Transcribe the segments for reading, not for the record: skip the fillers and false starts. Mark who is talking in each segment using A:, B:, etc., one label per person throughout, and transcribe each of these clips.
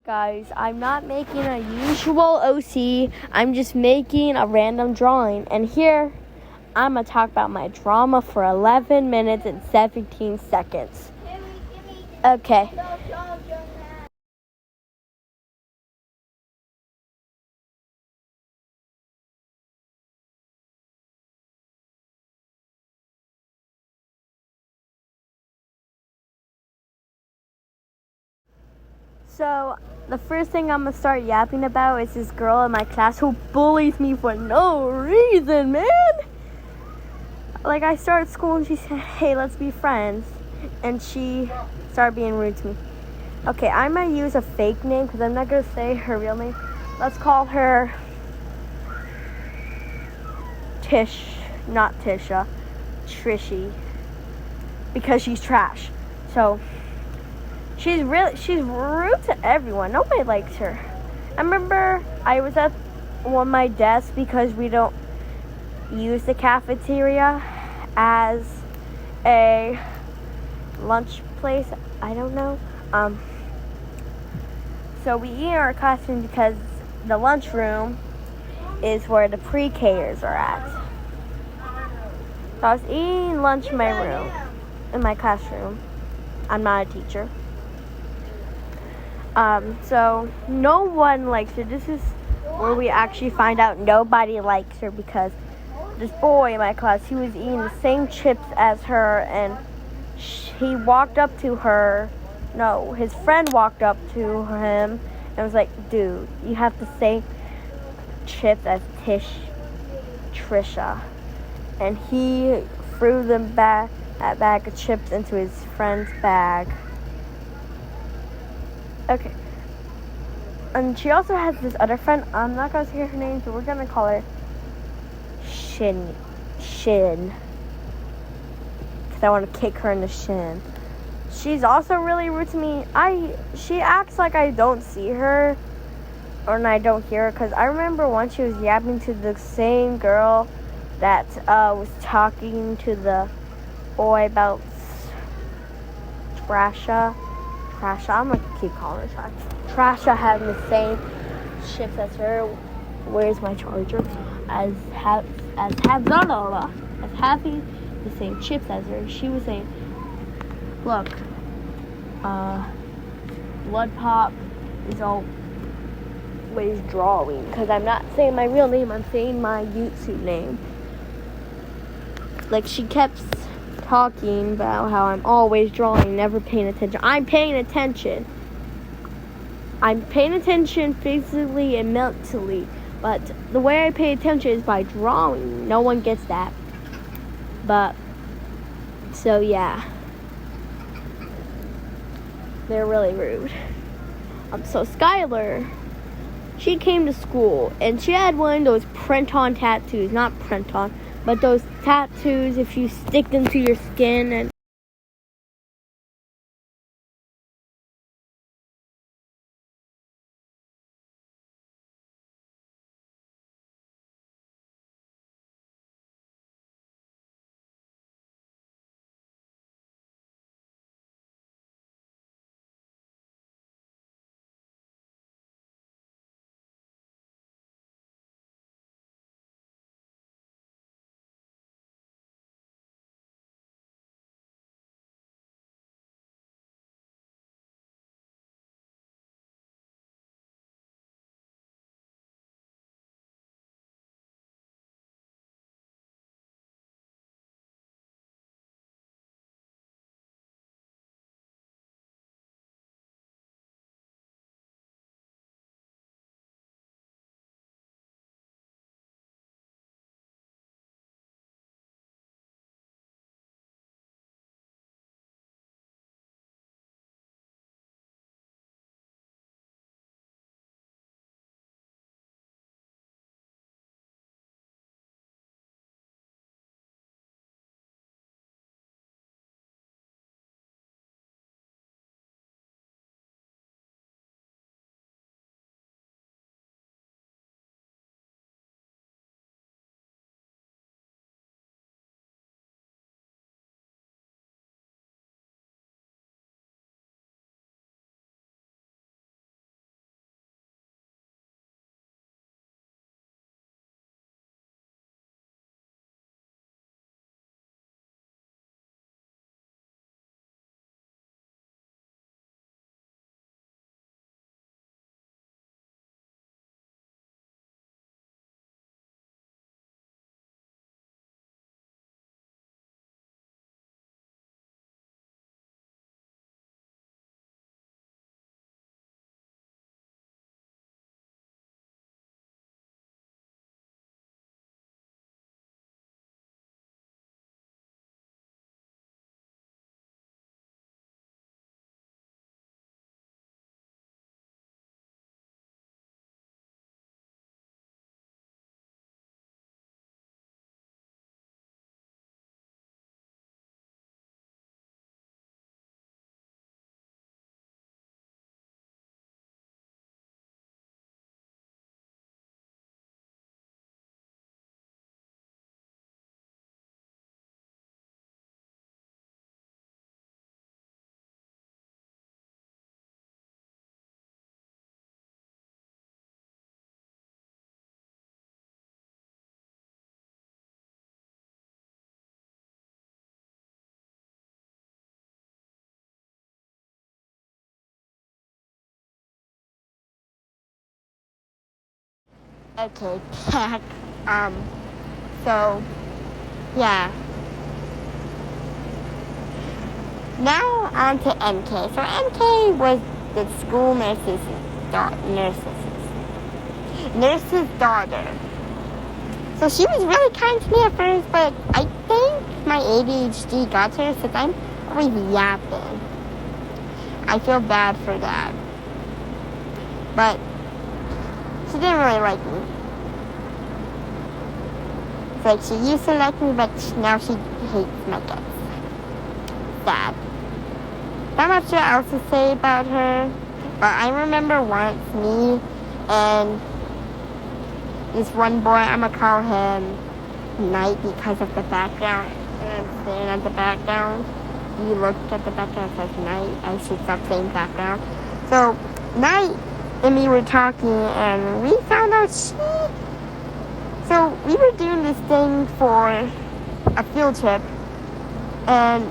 A: Guys, I'm not making a usual OC. I'm just making a random drawing. And here, I'm going to talk about my drama for 11 minutes and 17 seconds. Okay. So, the first thing I'm going to start yapping about is this girl in my class who bullies me for no reason, man. Like, I started school and she said, hey, let's be friends. And she started being rude to me. Okay, I might use a fake name because I'm not going to say her real name. Let's call her Tish, not Tisha, Trishy. Because she's trash. So, she's rude to everyone. Nobody likes her. I remember I was at one of my desks because we don't use the cafeteria as a lunch place. I don't know. So we eat in our classroom because the lunchroom is where the pre-Kers are at. So I was eating lunch in my room, in my classroom. I'm not a teacher. So no one likes her. This is where we actually find out nobody likes her because this boy in my class, he was eating the same chips as her, and he walked up to her. No, his friend walked up to him and was like, dude, you have the same chips as Trisha. And he threw that bag of chips into his friend's bag. Okay. And she also has this other friend. I'm not going to say her name, so we're going to call her Shin. Because I want to kick her in the shin. She's also really rude to me. She acts like I don't see her or I don't hear her. Because I remember once she was yapping to the same girl that was talking to the boy about Trasha. I'm going to keep calling her Trasha. Trasha having the same shifts as her. Where's my charger? As having the same chips as her. She was saying, look, Blood Pop is always drawing. Because I'm not saying my real name, I'm saying my YouTube name. Like, she kept talking about how I'm always drawing, never paying attention. I'm paying attention. I'm paying attention physically and mentally. But the way I pay attention is by drawing. No one gets that. But, so yeah. They're really rude. So Skylar, she came to school and she had one of those print-on tattoos. Not print-on, but those tattoos if you stick them to your skin and
B: Okay, back. So, yeah. Now on to MK. So MK was the school nurse's daughter. So she was really kind to me at first, but I think my ADHD got to her since I'm always yapping. I feel bad for that. But she didn't really like me. It's like she used to like me, but now she hates my guts. Sad. Not much else to say about her, but I remember once me and this one boy, I'm gonna call him Knight because of the background, and I'm staring at the background. You looked at the background and says Knight. I should stop saying background. So Knight and me were talking, and we found out so we were doing this thing for a field trip, and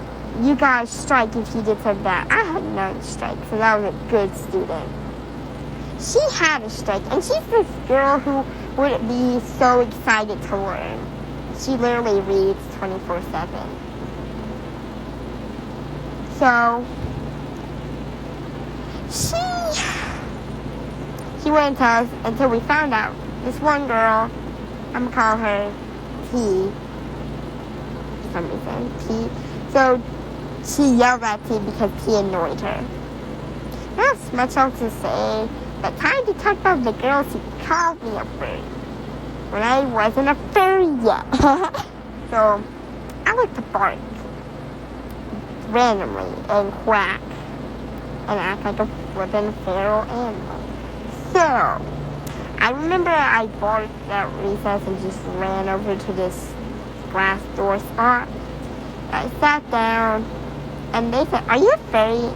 B: you got a strike if you did something bad. I had no strike, so that was a good student. She had a strike, and she's this girl who would be so excited to learn. She literally reads 24/7. So, she wouldn't tell us until we found out. This one girl, I'm gonna call her T, for some reason, T. So, she yelled at T because T annoyed her. Not much else to say, but time to talk about the girls who called me a furry when I wasn't a furry yet. So, I like to bark randomly and quack and act like a flippin' feral animal. So, I remember I barked at recess and just ran over to this glass door spot. I sat down, and they said, "Are you a fairy?"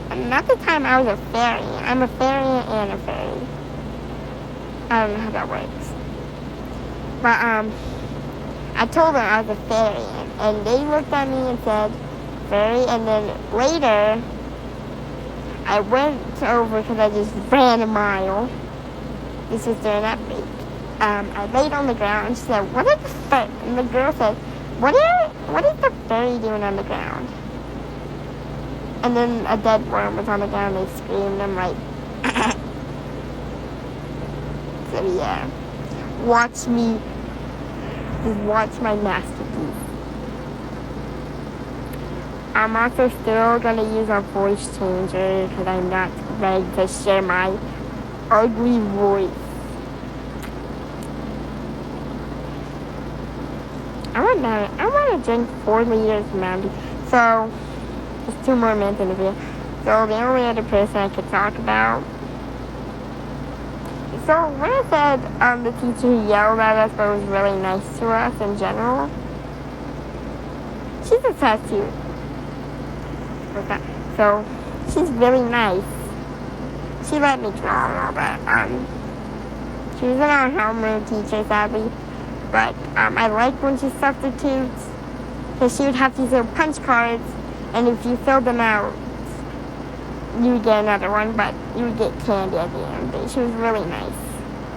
B: And at the time, I was a fairy. I'm a fairy and a fairy. I don't know how that works. But, I told them I was a fairy, and they looked at me and said, "Fairy," and then later, I went over because I just ran a mile. This was during that break. I laid on the ground, and she said, "What is the fairy?" And the girl said, What is the fairy doing on the ground?" And then a dead worm was on the ground. They screamed. I'm like, so yeah, watch me. Just watch my masterpiece. I'm also still gonna use a voice changer because I'm not ready to share my ugly voice. I want to drink 4 liters of Mountain Dew. So, there's 2 more minutes in the video. So, the only other person I could talk about. So, when I said the teacher who yelled at us but was really nice to us in general, she's a tattoo. So, she's really nice. She let me draw and all that. She wasn't our homeroom teacher, sadly. But I like when she substitutes, because she would have these little punch cards, and if you filled them out, you would get another one, but you would get candy at the end. But she was really nice.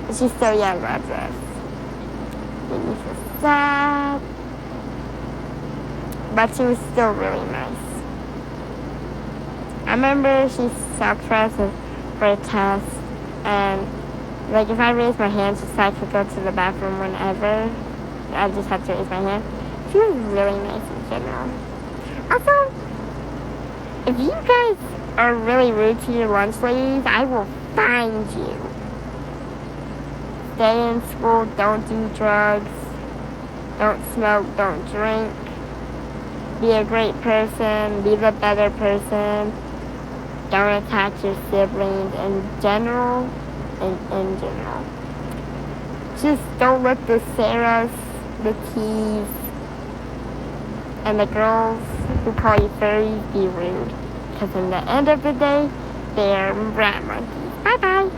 B: And she still yelled at us. Made me so sad. But she was still really nice. I remember she stopped for us for a test, and like, if I raise my hand, so I could go to the bathroom whenever. I just have to raise my hand. She was really nice in general. Also, if you guys are really rude to your lunch ladies, I will find you. Stay in school, don't do drugs, don't smoke, don't drink. Be a great person, be the better person. Don't attack your siblings in general. In general. Just don't let the Sarahs, the T's, and the girls who call you furries be rude. Because in the end of the day, they're rat monkeys. Bye-bye.